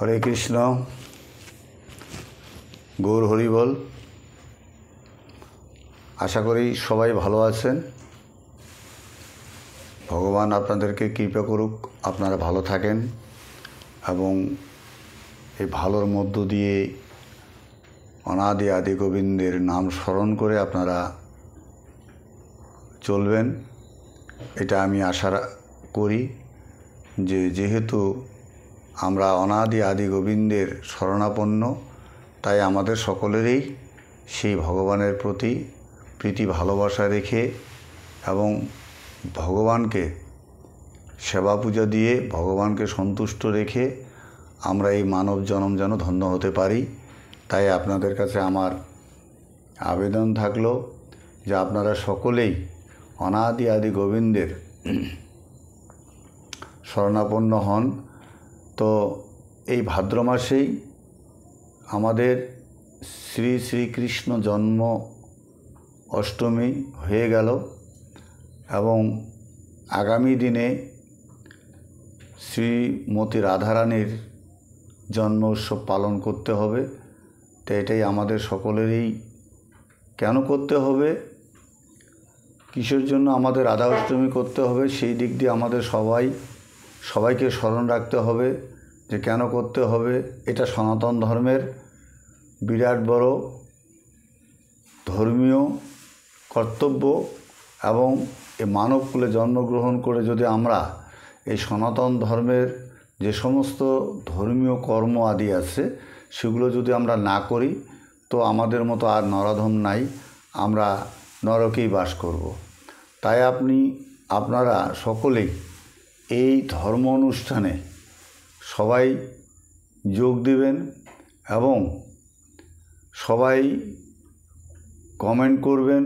হরে কৃষ্ণ, গৌর হরি বল। আশা করি সবাই ভালো আছেন। ভগবান আপনাদেরকে কৃপা করুক, আপনারা ভালো থাকেন এবং এই ভালোর মধ্য দিয়ে অনাদি আদি গোবিন্দের নাম স্মরণ করে আপনারা চলবেন। এটা আমি আশা করি যে যেহেতু আমরা অনাদি আদি গোবিন্দের শরণাপন্ন, তাই আমাদের সকলেরই সেই ভগবানের প্রতি প্রীতি ভালোবাসা রেখে এবং ভগবানকে সেবা পূজা দিয়ে ভগবানকে সন্তুষ্ট রেখে আমরা এই মানব জন্ম যেন ধন্য হতে পারি। তাই আপনাদের কাছে আমার আবেদন থাকলো যে আপনারা সকলেই অনাদি আদি গোবিন্দের শরণাপন্ন হন। তো এই ভাদ্র মাসেই আমাদের শ্রী শ্রীকৃষ্ণ জন্ম অষ্টমী হয়ে গেল এবং আগামী দিনে শ্রীমতী রাধারানীর জন্ম উৎসব পালন করতে হবে। তো এটাই আমাদের সকলেরই কেন করতে হবে, কিসের জন্য আমাদের রাধা অষ্টমী করতে হবে, সেই দিক দিয়ে আমাদের সবাইকে স্মরণ রাখতে হবে যে কেন করতে হবে। এটা সনাতন ধর্মের বিরাট বড় ধর্মীয় কর্তব্য এবং এই মানবকুলে জন্মগ্রহণ করে যদি আমরা এই সনাতন ধর্মের যে সমস্ত ধর্মীয় কর্ম আদি আছে সেগুলো যদি আমরা না করি তো আমাদের মতো আর নরাধম নাই, আমরা নরকেই বাস করব। তাই আপনারা সকলেই এই ধর্ম অনুষ্ঠানে সবাই যোগ দিবেন এবং সবাই কমেন্ট করবেন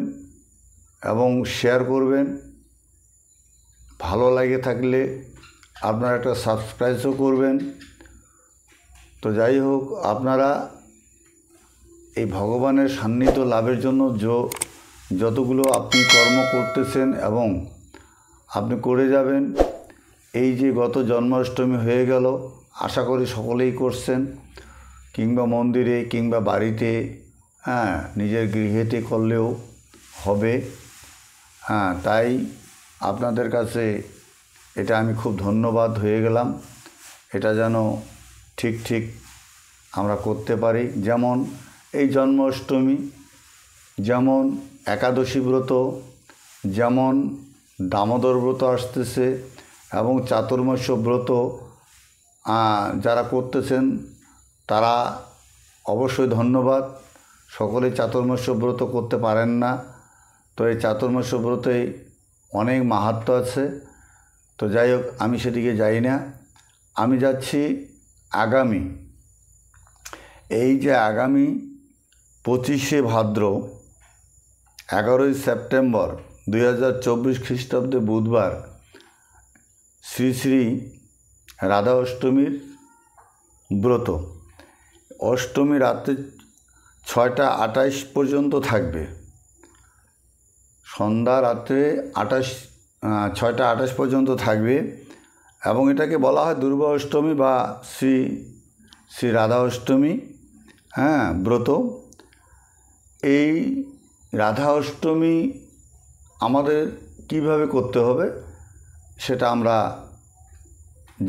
এবং শেয়ার করবেন। ভালো লাগে থাকলে আপনারা একটা সাবস্ক্রাইবও করবেন। তো যাই হোক, আপনারা এই ভগবানের সান্নিধ্য লাভের জন্য যতগুলো আপনি কর্ম করতেছেন এবং আপনি করে যাবেন। এই যে গত জন্মাষ্টমী হয়ে গেল, আশা করি সকলেই করছেন, কিংবা মন্দিরে কিংবা বাড়িতে, নিজের গৃহেতে করলেও হবে। তাই আপনাদের কাছে এটা আমি খুব ধন্যবাদ হয়ে গেলাম। এটা যেন ঠিক আমরা করতে পারি। যেমন এই জন্মাষ্টমী, যেমন একাদশী ব্রত, যেমন দামোদর ব্রত আসতেছে এবং চাতুর্মাস্য ব্রত যারা করতেছেন তারা অবশ্যই ধন্যবাদ। সকলে চাতুর্মাস্য ব্রত করতে পারেন না, তো এই চাতুর্মাস্য ব্রতে অনেক মাহাত্ম্য আছে। তো যাই হোক, আমি সেদিকে যাই না। আমি যাচ্ছি আগামী 25শে ভাদ্র 11ই সেপ্টেম্বর 2024 খ্রিস্টাব্দে বুধবার শ্রী শ্রী রাধা অষ্টমীর ব্রত। অষ্টমী রাত্রে 6টা 28 পর্যন্ত থাকবে, সন্ধ্যা রাত্রে 6টা 28 পর্যন্ত থাকবে এবং এটাকে বলা হয় দুর্গা অষ্টমী বা শ্রী শ্রী রাধা অষ্টমী ব্রত। এই রাধা অষ্টমী আমাদের কিভাবে করতে হবে সেটা আমরা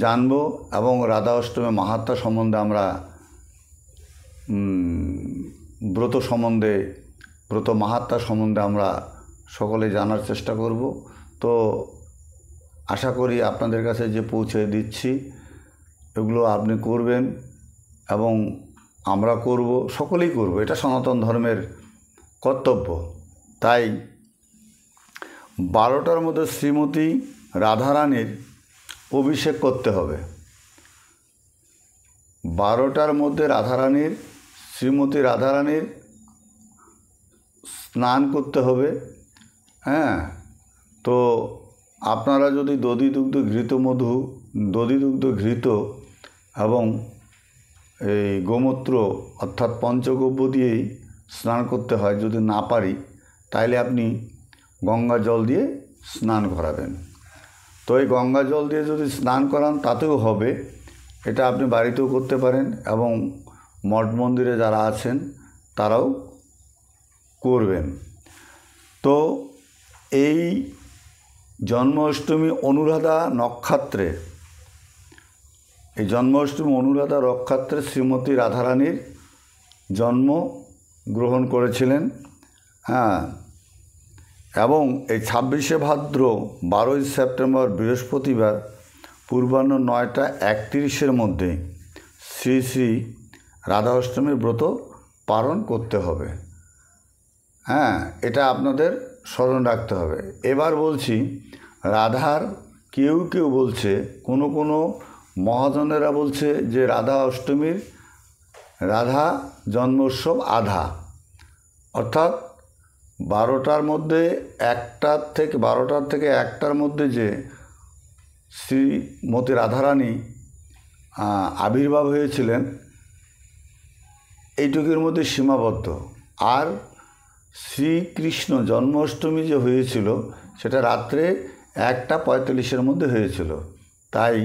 জানব এবং রাধা অষ্টমী মাহাত্ম্য সম্বন্ধে আমরা ব্রত মাহাত্ম্য সম্বন্ধে আমরা সকলে জানার চেষ্টা করব। তো আশা করি আপনাদের কাছে যে পৌঁছে দিচ্ছি এগুলো আপনি করবেন এবং আমরা করব, সকলেই করব। এটা সনাতন ধর্মের কর্তব্য। তাই 12টার মধ্যে শ্রীমতী রাধারানীর অভিষেক করতে হবে। 12টার মধ্যে শ্রীমতী রাধারানীর স্নান করতে হবে। তো আপনারা যদি দধি দুগ্ধ ঘৃত এবং এই গোমূত্র অর্থাৎ পঞ্চগব্য দিয়েই স্নান করতে হয়, যদি না পারি তাইলে আপনি গঙ্গা জল দিয়ে স্নান করাবেন। তো এই গঙ্গা জল দিয়ে যদি স্নান করান তাতেও হবে এটা আপনি বাড়িতেও করতে পারেন এবং মঠ মন্দিরে যারা আছেন তারাও করবেন। তো এই জন্মাষ্টমী অনুরাধা নক্ষত্রে, এই জন্মাষ্টমী অনুরাধা নক্ষত্রে শ্রীমতী রাধারানীর জন্ম গ্রহণ করেছিলেন। হ্যাঁ, এবং এই 26শে ভাদ্র 12ই সেপ্টেম্বর বৃহস্পতিবার পূর্বাহ্ন 9:31 মধ্যে শ্রী শ্রী রাধা অষ্টমীর ব্রত পালন করতে হবে। হ্যাঁ, এটা আপনাদের স্মরণ রাখতে হবে। এবার বলছি, রাধার কেউ কেউ বলছে, কোনো কোনো মহাজনেরা বলছে যে রাধা অষ্টমীর রাধা জন্মোৎসব আধা, অর্থাৎ 12টার মধ্যে 1টার থেকে 1টার মধ্যে যে শ্রীমতী রাধারানী আবির্ভাব হয়েছিলেন এইটুকুর মধ্যে সীমাবদ্ধ। আর শ্রীকৃষ্ণ জন্মাষ্টমী যে হয়েছিল সেটা রাত্রে 1:45 মধ্যে হয়েছিল। তাই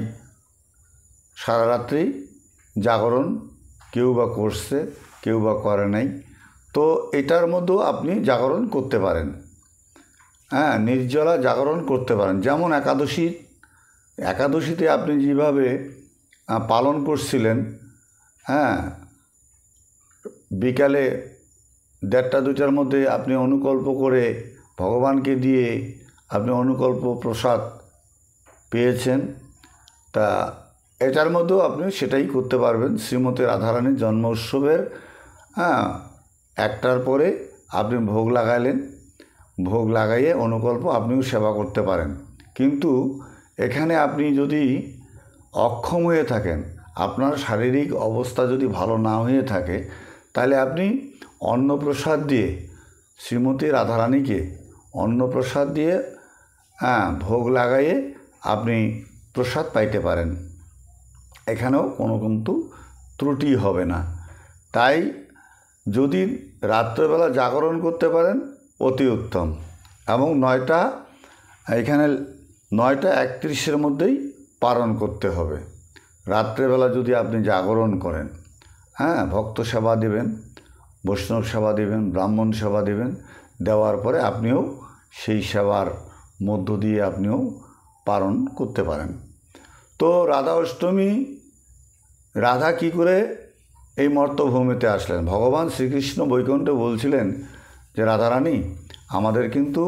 সারা রাত্রি জাগরণ কেউ বা করছে, কেউ বা করে নাই। তো এটার মধ্যেও আপনি জাগরণ করতে পারেন। হ্যাঁ, নির্জলা জাগরণ করতে পারেন। যেমন একাদশীতে আপনি যেভাবে পালন করছিলেন, হ্যাঁ, বিকালে 1:30-2টার মধ্যে আপনি অনুকল্প করে ভগবানকে দিয়ে আপনি অনুকল্প প্রসাদ পেয়েছেন, তা এটার মধ্যেও আপনি সেটাই করতে পারবেন। শ্রীমতী রাধারানীর জন্ম উৎসবের 1টার পরে আপনি ভোগ লাগাইলেন, ভোগ লাগাইয়ে অনুকল্প আপনিও সেবা করতে পারেন। কিন্তু এখানে আপনি যদি অক্ষম হয়ে থাকেন, আপনার শারীরিক অবস্থা যদি ভালো না হয়ে থাকে, তাহলে আপনি অন্নপ্রসাদ দিয়ে শ্রীমতী রাধারানীকে অন্নপ্রসাদ দিয়ে ভোগ লাগাইয়ে আপনি প্রসাদ পাইতে পারেন। এখানেও কোনো কিন্তু ত্রুটি হবে না। তাই যদি রাত্রেবেলা জাগরণ করতে পারেন অতি উত্তম। এবং 9:31 মধ্যেই পালন করতে হবে। রাত্রেবেলা যদি আপনি জাগরণ করেন, হ্যাঁ, ভক্ত সেবা দেবেন, বৈষ্ণব সেবা দেবেন, ব্রাহ্মণ সেবা দেবেন, দেওয়ার পরে আপনিও সেই সেবার মধ্য দিয়ে আপনিও পালন করতে পারেন। তো রাধা অষ্টমী, রাধা কি করে এই মর্তভূমিতে আসলেন? ভগবান শ্রীকৃষ্ণ বৈকুণ্ঠে বলছিলেন যে রাধারানী আমাদের কিন্তু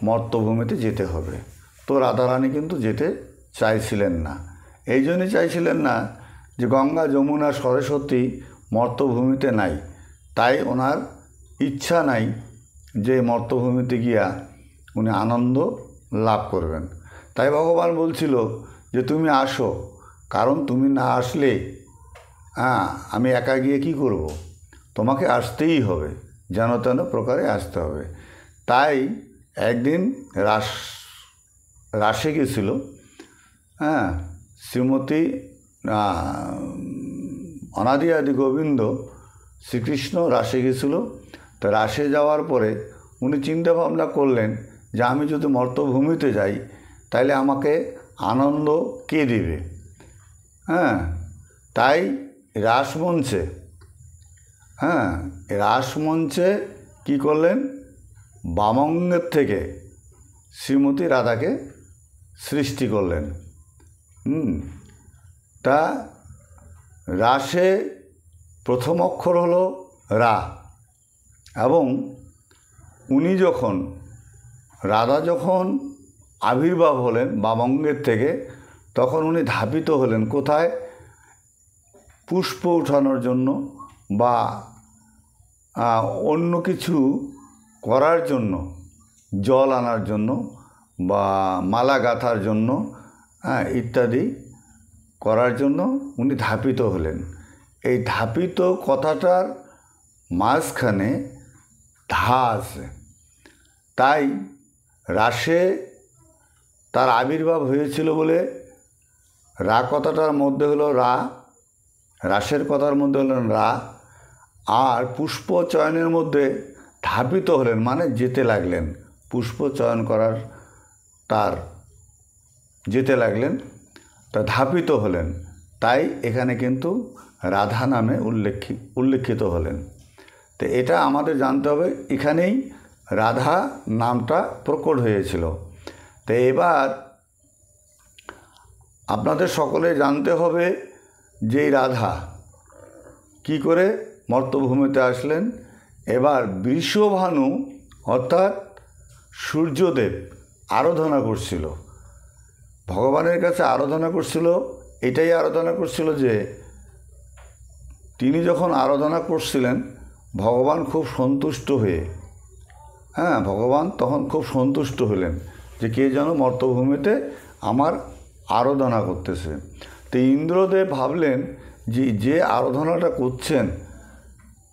মর্তভূমিতে যেতে হবে। তো রাধারানী কিন্তু যেতে চাইছিলেন না। এই জন্যই চাইছিলেন না যে গঙ্গা যমুনা সরস্বতী মর্তভূমিতে নাই, তাই ওনার ইচ্ছা নাই যে মর্তভূমিতে গিয়া উনি আনন্দ লাভ করবেন। তাই ভগবান বলছিল যে তুমি আসো, কারণ তুমি না আসলে আমি একা গিয়ে কি করব? তোমাকে আসতেই হবে, যেন তেন প্রকারে আসতে হবে। তাই একদিন রাসে গেছিল, হ্যাঁ, শ্রীমতী অনাদি আদি গোবিন্দ শ্রীকৃষ্ণ রাসে গেছিল। তো রাসে যাওয়ার পরে উনি চিন্তা ভাবনা করলেন যে আমি যদি মর্তভূমিতে যাই তাহলে আমাকে আনন্দ কে দেবে? হ্যাঁ, তাই রাসমঞ্চে কী করলেন? বামঙ্গের থেকে শ্রীমতী রাধাকে সৃষ্টি করলেন। তা রাসে প্রথম অক্ষর হলো রা, এবং উনি যখন রাধা যখন আবির্ভাব হলেন বামঙ্গের থেকে, তখন উনি ধাপিত হলেন কোথায়? পুষ্প উঠানোর জন্য বা অন্য কিছু করার জন্য, জল আনার জন্য বা মালা গাঁথার জন্য, ইত্যাদি করার জন্য উনি ধাপিত হলেন। এই ধাপিত কথাটার মাঝখানে ধা আছে। তাই রাসে তার আবির্ভাব হয়েছিল বলে রা কথাটার মধ্যে হলো রা, রাসের কথার মধ্যে হলেন রা, আর পুষ্প চয়নের মধ্যে ধাপিত হলেন মানে যেতে লাগলেন, পুষ্প চয়ন করার তার যেতে লাগলেন, তা ধাপিত হলেন। তাই এখানে কিন্তু রাধা নামে উল্লেখিত হলেন। তো এটা আমাদের জানতে হবে, এখানেই রাধা নামটা প্রকট হয়েছিল। তো এবার আপনাদের সকলে জানতে হবে যে রাধা কি করে মর্তভূমিতে আসলেন। এবার বৃষভানু অর্থাৎ সূর্যদেব আরাধনা করছিল, ভগবানের কাছে আরাধনা করছিল। এটাই আরাধনা করছিল যে তিনি যখন আরাধনা করছিলেন, ভগবান খুব সন্তুষ্ট হয়ে, ভগবান তখন খুব সন্তুষ্ট হলেন যে কে যেন মর্তভূমিতে আমার আরাধনা করতেছে। তো ইন্দ্রদেব ভাবলেন যে আরাধনাটা করছেন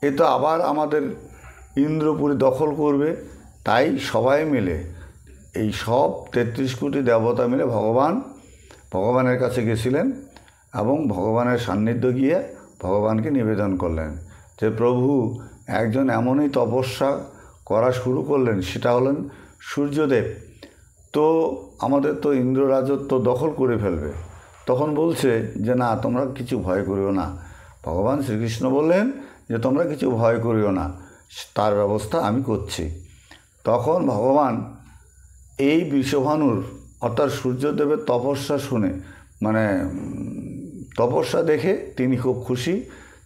এ তো আবার আমাদের ইন্দ্রপুরী দখল করবে। তাই সবাই মিলে, এই সব 33 কোটি দেবতা মিলে ভগবানের কাছে গেছিলেন এবং ভগবানের সান্নিধ্য গিয়ে ভগবানকে নিবেদন করলেন যে প্রভু একজন এমনই তপস্যা করা শুরু করলেন, সেটা হলেন সূর্যদেব। তো আমাদের তো ইন্দ্র রাজত্ব দখল করে ফেলবে। তখন বলছে যে না, তোমরা কিছু ভয় করিও না। ভগবান শ্রীকৃষ্ণ বললেন যে তোমরা কিছু ভয় করিও না, তার ব্যবস্থা আমি করছি। তখন ভগবান এই বৃষভানুর অর্থাৎ সূর্যদেবের তপস্যা শুনে, তপস্যা দেখে তিনি খুব খুশি।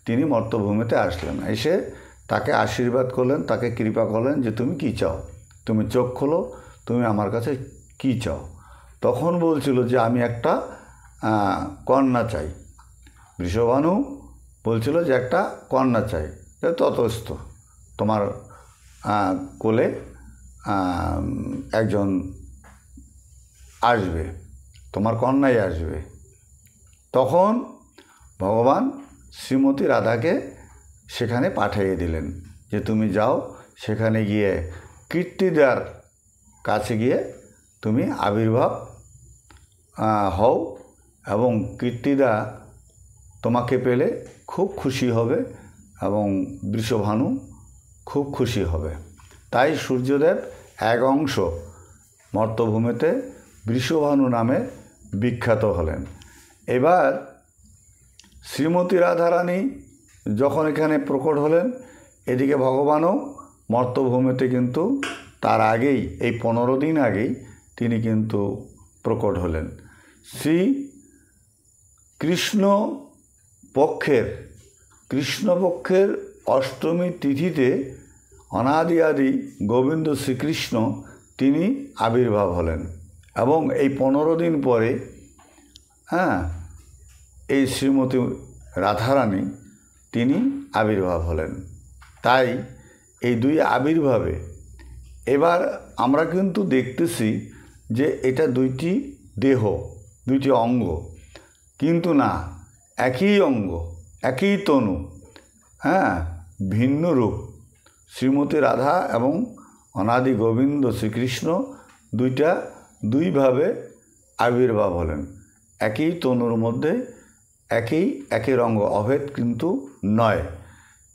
তিনি মর্তভূমিতে আসলেন, এসে তাকে আশীর্বাদ করলেন, তাকে কৃপা করলেন যে তুমি কি চাও, তুমি চোখ খোলো, তুমি আমার কাছে কি চাও। তখন বলছিল যে আমি একটা কন্যা চাই। বৃষভানু বলছিল যে একটা কন্যা চাই, ততস্থ তোমার কোলে একজন আসবে, তোমার কন্যাই আসবে। তখন ভগবান শ্রীমতী রাধাকে সেখানে পাঠিয়ে দিলেন যে তুমি যাও, সেখানে গিয়ে কীর্তিদার কাছে গিয়ে তুমি আবির্ভাব হও এবং কীর্তিদা তোমাকে পেলে খুব খুশি হবে এবং বৃষভানু খুব খুশি হবে। তাই সূর্যদেব এক অংশ মর্তভূমিতে বৃষভানু নামে বিখ্যাত হলেন। এবার শ্রীমতী রাধারানী যখন এখানে প্রকট হলেন, এদিকে ভগবানও মর্তভূমিতে কিন্তু তার আগেই, এই 15 দিন আগেই তিনি কিন্তু প্রকট হলেন। শ্রী কৃষ্ণপক্ষের অষ্টমী তিথিতে অনাদি আদি গোবিন্দ শ্রীকৃষ্ণ তিনি আবির্ভাব হলেন এবং এই 15 দিন পরে এই শ্রীমতী রাধারানী তিনি আবির্ভাব হলেন। তাই এই দুই আবির্ভাবে এবার আমরা কিন্তু দেখতেছি যে এটা দুইটি দেহ, দুইটি অঙ্গ, কিন্তু না, একই অঙ্গ, একই তনু, ভিন্ন রূপ। শ্রীমতী রাধা এবং অনাদি গোবিন্দ শ্রীকৃষ্ণ দুইভাবে আবির্ভাব হলেন। একই তনুর মধ্যে একই অঙ্গ, অভেদ কিন্তু নয়।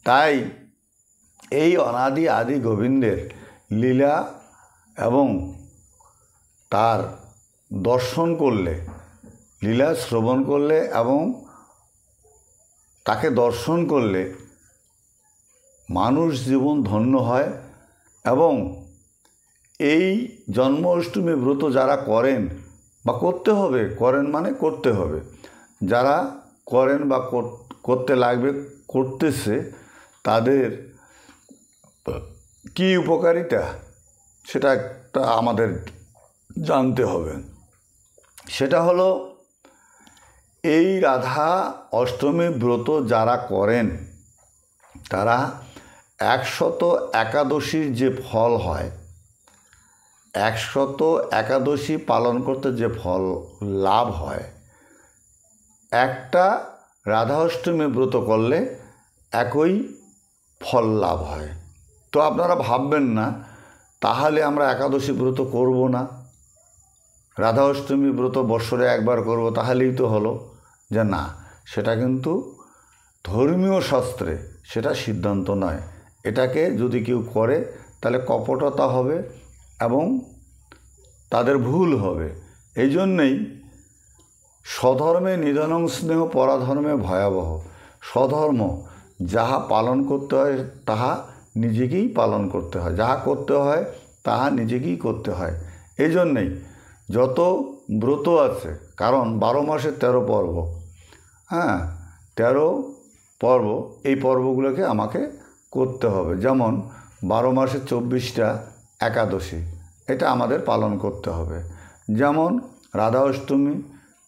তাই এই অনাদি আদি গোবিন্দের লীলা এবং তার দর্শন করলে, লীলা শ্রবণ করলে এবং তাকে দর্শন করলে মানুষ জীবন ধন্য হয়। এবং এই জন্মাষ্টমী ব্রত যারা করেন বা করতে হবে, করতে হবে, যারা করেন বা করতে লাগবে, করতেছে, তাদের কি উপকারিতা সেটা একটা আমাদের জানতে হবে। সেটা হলো এই রাধা অষ্টমী ব্রত যারা করেন তারা 100 একাদশীর যে ফল হয়, 100 একাদশী পালন করতে যে ফল লাভ হয়, একটা রাধা অষ্টমী ব্রত করলে একই ফল লাভ হয়। তো আপনারা ভাববেন না তাহলে আমরা একাদশী ব্রত করব না, রাধা অষ্টমী ব্রত বৎসরে একবার করব, তাহলেই তো হলো, যে না, সেটা কিন্তু ধর্মীয় শাস্ত্রে সেটা সিদ্ধান্ত নয়। এটাকে যদি কেউ করে তাহলে কপটতা হবে এবং তাদের ভুল হবে। এই জন্যেই স্বধর্মে নিধনং স্নেহ পরাধর্মে ভয়াবহ। স্বধর্ম যাহা পালন করতে হয় তাহা নিজেকেই পালন করতে হয়, যাহা করতে হয় তাহা নিজেকেই করতে হয়। এই জন্যেই যত ব্রত আছে, কারণ 12 মাসে 13 পর্ব, 13 পর্ব, এই পর্বগুলোকে আমাকে করতে হবে। যেমন 12 মাসে 24টা একাদশী, এটা আমাদের পালন করতে হবে। যেমন রাধা অষ্টমী,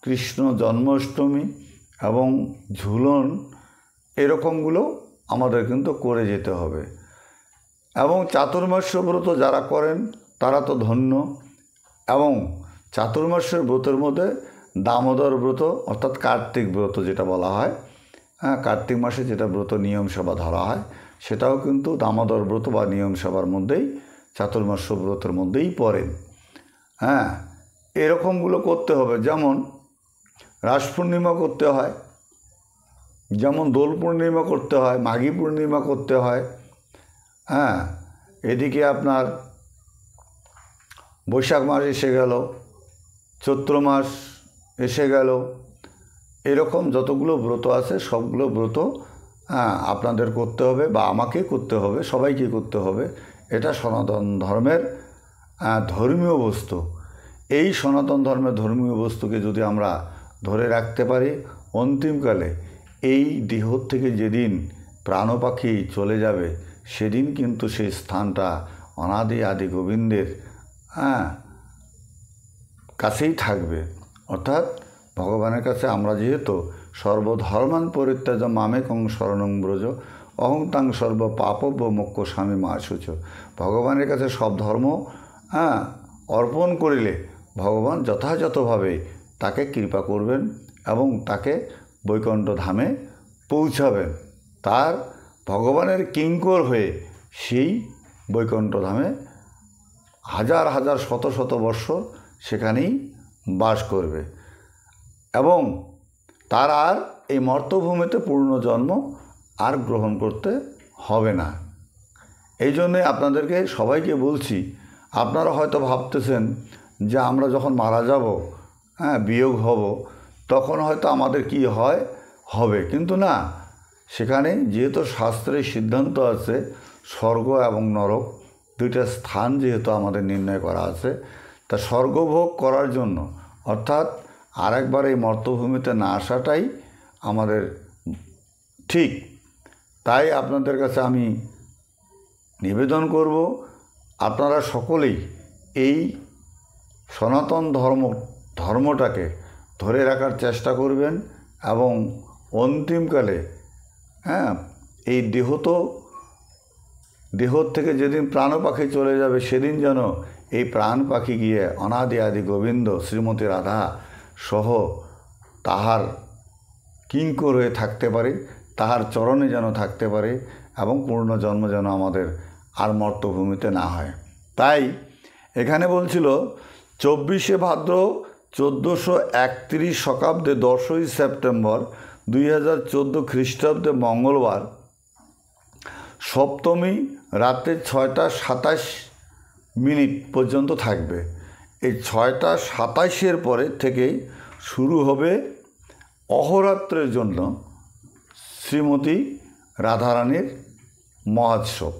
কৃষ্ণ জন্মাষ্টমী এবং ঝুলন, এরকমগুলো আমাদের কিন্তু করে যেতে হবে। এবং চাতুর্মাস্য ব্রত যারা করেন তারা তো ধন্য। এবং চাতুর্মাস্যের ব্রতের মধ্যে দামোদর ব্রত অর্থাৎ কার্তিক ব্রত যেটা বলা হয়, কার্তিক মাসে যেটা ব্রত নিয়ম সভা ধরা হয়, সেটাও কিন্তু দামোদর ব্রত বা নিয়ম সভার মধ্যেই, চাতুর্মাস্য ব্রতের মধ্যেই পড়ে। এরকমগুলো করতে হবে। যেমন রাস পূর্ণিমা করতে হয়, যেমন দোল পূর্ণিমা করতে হয়, মাঘী পূর্ণিমা করতে হয়। এদিকে আপনার বৈশাখ মাস এসে গেল, চৈত্র মাস এসে গেল, এরকম যতগুলো ব্রত আছে সবগুলো ব্রত আপনাদের করতে হবে বা আমাকে করতে হবে, সবাইকে করতে হবে। এটা সনাতন ধর্মের ধর্মীয় বস্তু। এই সনাতন ধর্মের ধর্মীয় বস্তুকে যদি আমরা ধরে রাখতে পারি, অন্তিমকালে এই দেহ থেকে যেদিন প্রাণপাখি চলে যাবে সেদিন কিন্তু সেই স্থানটা অনাদি আদি গোবিন্দের কাছেই থাকবে। অর্থাৎ ভগবানের কাছে আমরা যেহেতু সর্বধর্মান পরিত্যাজ্য মামেকং শরণং ব্রজ অহং তাং সর্ব পাপব্য মোক্ষ স্বামী মাশুচ। ভগবানের কাছে সব ধর্ম অর্পণ করিলে ভগবান যথাযথভাবে তাকে কৃপা করবেন এবং তাকে বৈকুণ্ঠ ধামে পৌঁছাবেন। তার ভগবানের কিঙ্কর হয়ে সেই বৈকুণ্ঠ ধামে হাজার হাজার শত শত বর্ষ সেখানেই বাস করবে এবং তার আর এই মর্তভূমিতে পূর্ণজন্ম আর গ্রহণ করতে হবে না। এই জন্যে আপনাদেরকে সবাইকে বলছি, আপনারা হয়তো ভাবতেছেন যে আমরা যখন মারা যাব, বিয়োগ হব, তখন হয়তো আমাদের কি হয় হবে, কিন্তু না, সেখানে যেহেতু শাস্ত্রের সিদ্ধান্ত আছে স্বর্গ এবং নরক দুইটা স্থান যেহেতু আমাদের নির্ণয় করা আছে, তা স্বর্গভোগ করার জন্য অর্থাৎ আরেকবার এই মর্তভূমিতে না আসাটাই আমাদের ঠিক। তাই আপনাদের কাছে আমি নিবেদন করব, আপনারা সকলেই এই সনাতন ধর্মটাকে ধরে রাখার চেষ্টা করবেন এবং অন্তিমকালে এই দেহ থেকে যেদিন প্রাণ পাখি চলে যাবে সেদিন যেন এই প্রাণ পাখি গিয়ে অনাদি আদি গোবিন্দ শ্রীমতী রাধা সহ তাহার কিঙ্কর হয়ে থাকতে পারে, তাহার চরণে যেন থাকতে পারে এবং পূর্ণজন্ম যেন আমাদের আর মর্তভূমিতে না হয়। তাই এখানে বলছিল 24শে ভাদ্র 1431 শকাব্দে 10ই সেপ্টেম্বর 2014 খ্রিস্টাব্দে মঙ্গলবার সপ্তমী রাতে 6টা 27 মিনিট পর্যন্ত থাকবে। এই 6টা 27-এর পরে থেকেই শুরু হবে অহোরাত্রের জন্য শ্রীমতী রাধারানীর মহোৎসব।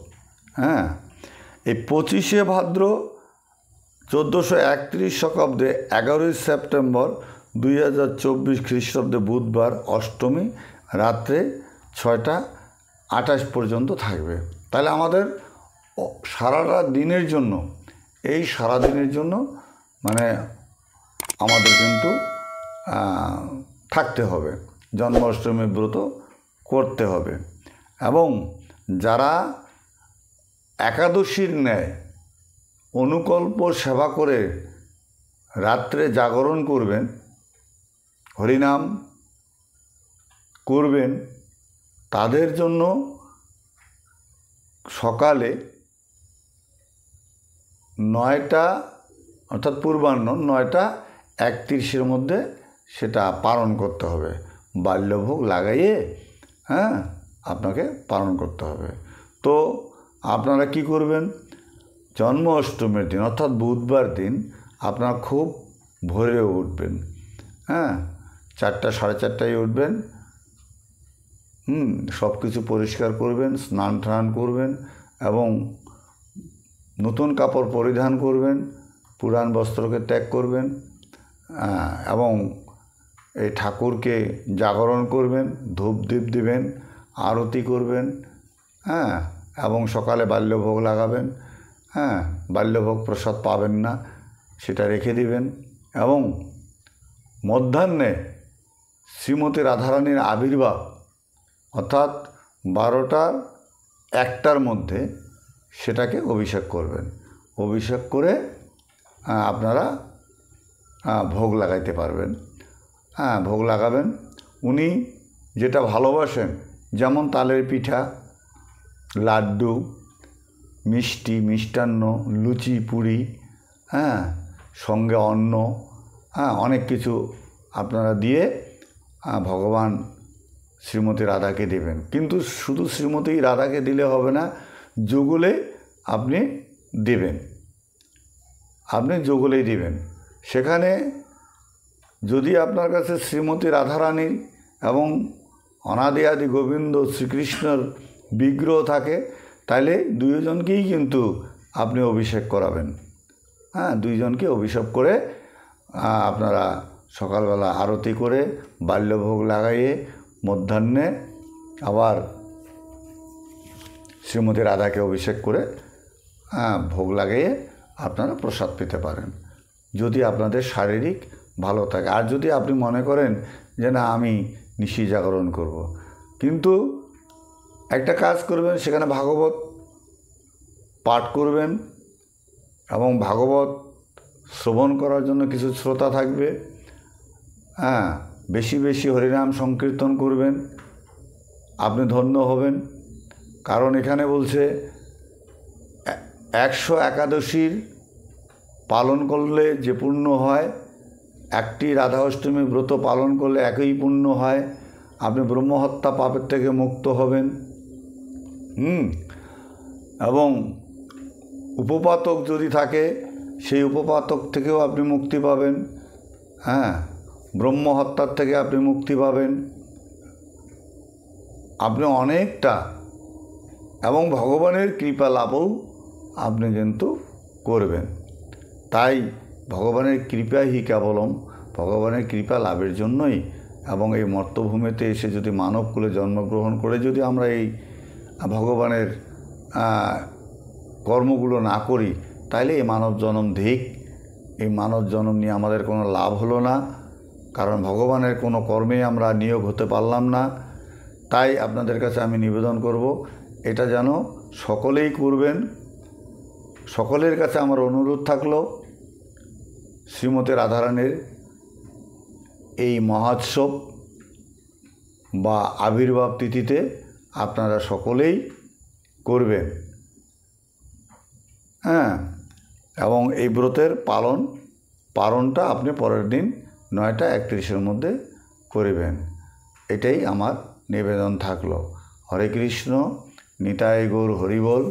এই 25শে ভাদ্র 1431 শকাব্দে 11ই সেপ্টেম্বর 2024 খ্রিস্টাব্দে বুধবার অষ্টমী রাত্রে 6টা 28 পর্যন্ত থাকবে। তাহলে আমাদের সারাটা দিনের জন্য, এই সারা দিনের জন্য মানে আমাদের কিন্তু থাকতে হবে, জন্মাষ্টমী ব্রত করতে হবে। এবং যারা একাদশীর ন্যায় অনুকল্প সেবা করে রাত্রে জাগরণ করবেন, হরিনাম করবেন, তাদের জন্য সকালে 9টা অর্থাৎ পূর্বাহ্ন 9টা 31-এর মধ্যে সেটা পালন করতে হবে। বাল্যভোগ লাগাইয়ে আপনাকে পালন করতে হবে। তো আপনারা কি করবেন, জন্ম অষ্টমীর দিন অর্থাৎ বুধবার দিন আপনারা খুব ভোরে উঠবেন, 4টা 4:30টায় উঠবেন, সব কিছু পরিষ্কার করবেন, স্নান টান করবেন এবং নতুন কাপড় পরিধান করবেন, পুরান বস্ত্রকে ত্যাগ করবেন এবং এই ঠাকুরকে জাগরণ করবেন, ধূপ দীপ দিবেন, আরতি করবেন, এবং সকালে বাল্যভোগ লাগাবেন। বাল্যভোগ প্রসাদ পাবেন না, সেটা রেখে দিবেন এবং মধ্যাহ্নে শ্রীমতী রাধারানীর আবির্ভাব অর্থাৎ 12টার 1টার মধ্যে সেটাকে অভিষেক করবেন। অভিষেক করে আপনারা ভোগ লাগাইতে পারবেন। ভোগ লাগাবেন। উনি যেটা ভালোবাসেন, যেমন তালের পিঠা, লাড্ডু, মিষ্টি, মিষ্টান্ন, লুচি, পুরি, সঙ্গে অন্ন, অনেক কিছু আপনারা দিয়ে ভগবান শ্রীমতী রাধাকে দেবেন। কিন্তু শুধু শ্রীমতী রাধাকে দিলে হবে না, যুগলে আপনি দেবেন, আপনি যুগলেই দিবেন। সেখানে যদি আপনার কাছে শ্রীমতী রাধারানী এবং অনাদি আদি গোবিন্দ শ্রীকৃষ্ণর বিগ্রহ থাকে, তাহলে দুইজনকেই কিন্তু আপনি অভিষেক করাবেন। দুইজনকে অভিষেক করে আপনারা সকালবেলা আরতি করে বাল্যভোগ লাগাইয়ে মধ্যাহ্নে আবার শ্রীমতী রাধাকে অভিষেক করে ভোগ লাগিয়ে আপনারা প্রসাদ পেতে পারেন, যদি আপনাদের শারীরিক ভালো থাকে। আর যদি আপনি মনে করেন যে না, আমি নিশি জাগরণ করব, কিন্তু একটা কাজ করবেন, সেখানে ভাগবত পাঠ করবেন এবং ভাগবত শ্রবণ করার জন্য কিছু শ্রোতা থাকবে। বেশি বেশি হরিনাম সংকীর্তন করবেন, আপনি ধন্য হবেন। কারণ এখানে বলছে 100 একাদশীর পালন করলে যে পুণ্য হয়, একটি রাধা অষ্টমী ব্রত পালন করলে একই পুণ্য হয়। আপনি ব্রহ্মহত্যা পাপের থেকে মুক্ত হবেন। এবং উপপাতক যদি থাকে, সেই উপপাতক থেকেও আপনি মুক্তি পাবেন। ব্রহ্মহত্যার থেকে আপনি মুক্তি পাবেন। আপনি অনেকটা এবং ভগবানের কৃপা লাভও আপনি কিন্তু করবেন। তাই ভগবানের কৃপাই কেবলম, ভগবানের কৃপা লাভের জন্যই এবং এই মর্তভূমিতে এসে যদি মানবকুলে জন্মগ্রহণ করে যদি আমরা এই ভগবানের কর্মগুলো না করি, তাইলে এই মানব জন্ম ধিক। এই মানব জন্ম নিয়ে আমাদের কোনো লাভ হলো না, কারণ ভগবানের কোনো কর্মে আমরা নিয়োগ হতে পারলাম না। তাই আপনাদের কাছে আমি নিবেদন করব, এটা যেন সকলেই করবেন। সকলের কাছে আমার অনুরোধ থাকলো, শ্রীমতী রাধারানীর এই মহোৎসব বা আবির্ভাব তিথিতে আপনারা সকলেই করবেন। এবং এই ব্রতের পালনটা আপনি পরের দিন 9টা 31-এর মধ্যে করবেন। এটাই আমার নিবেদন থাকলো। হরে কৃষ্ণ, নিতাই গৌর হরিবল।